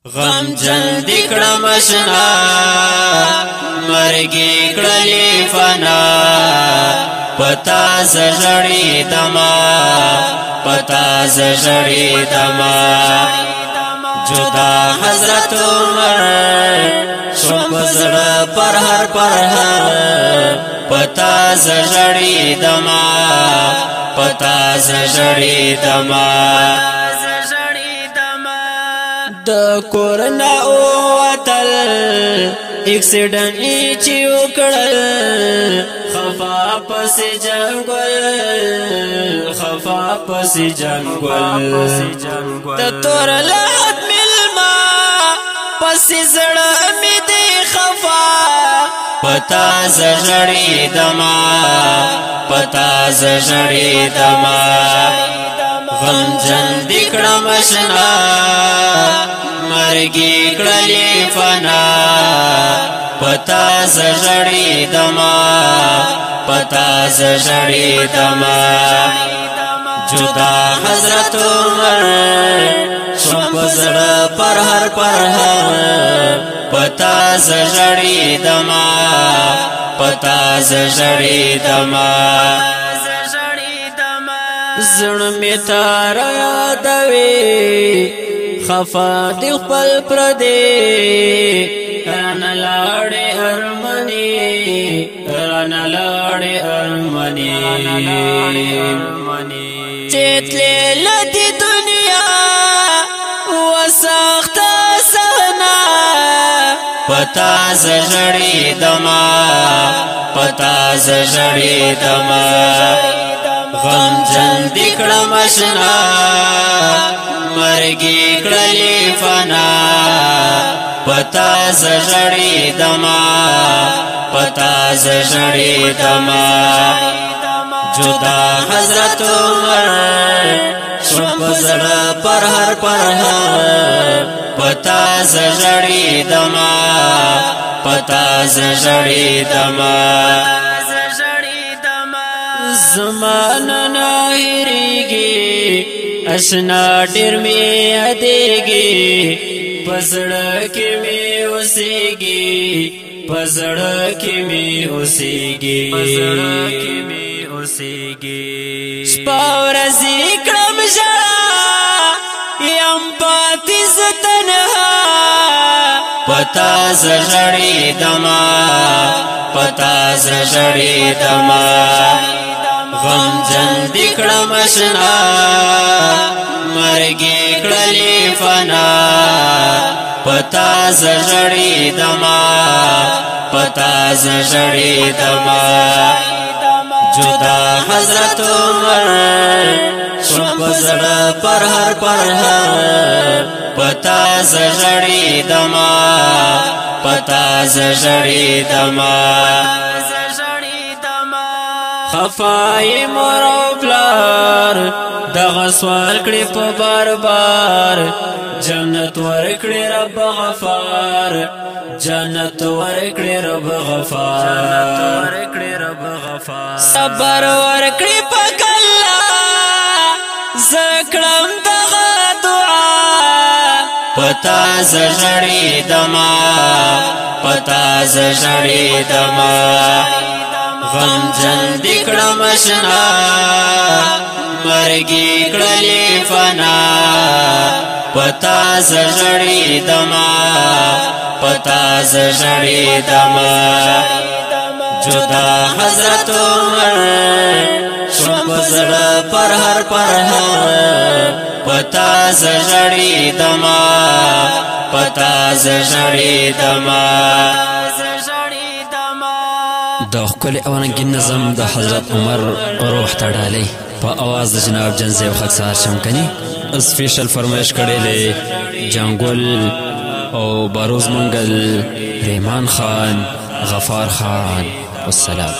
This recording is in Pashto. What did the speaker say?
غم جن دکڑا مشنا مرگی کڑلی فنا پتا زجڑی دما پتا زجڑی دما جدا حضرت عمر شوق زڑ پر ہر پتا زجڑی دما پتا زجڑی دما د کورونا وتل اکسیډنټ چی وکړل خفا پس جنگل د تور لحد ملما پس زړه می دی خفا پتا زړی دما پتا زړی دما غم جن دکڑا مشنا مرگی کڑلی فنا پتا زجڑی دما پتا زجڑی دما جدا حضرت عمر شوق زڑ پر ہر پتا زجڑی دما پتا زجڑی دما زړه می تار یادوي خفا دی خپل پردې رانه لاړې ارمني چتلې لدی دنیا وسخت سهنا پتا زجړې دما پتا زجړې دما غم جن دکڑا مشنا مرگی کڑلی فنا پتا زجڑی دما پتا زجڑی دما جدا حضرت عمر شوق زڑ پر ہر پتا زجڑی دما پتا زجڑی دما زمانہ ناہریگی اشنا ڈر میں ادیگی پسڑکی میں اسیگی شپاورزی کرم جڑا یم پاتیز تنہا پتا زجڑی دما پتا زجڑی دما غم جن دکڑا مشنا مرگی کڑلی فنا پتا زجڑی دما پتا زجڑی دما جدا حضرت عمر شوق زڑ پر ہر پتا زجڑی دما پتا زجڑی دما خفای مور او پلار دغه سوال کړي په بار بار جنت ورکړي رب غفار جنت ورکړي رب غفار صبر ورکړي په کلا زکړم دغه دعا پتا زجړي دما پتا زجړي دما غم جن دکڑا مشنا مرگی کڑلی فنا پتا زجڑی دما پتا زجڑی دما جدا حضرت عمر شوق زڑ پر ہر پتا زجڑی دما پتا زجڑی دما د ښکلي او رنګین نظم د حضرت عمر روح ته ډالۍ په اواز د جناب جنزی او خاکسار شمکني سپیشل فرمایش کړی دی جانګل او باروز منګل ریمان خان غفار خان والسلام.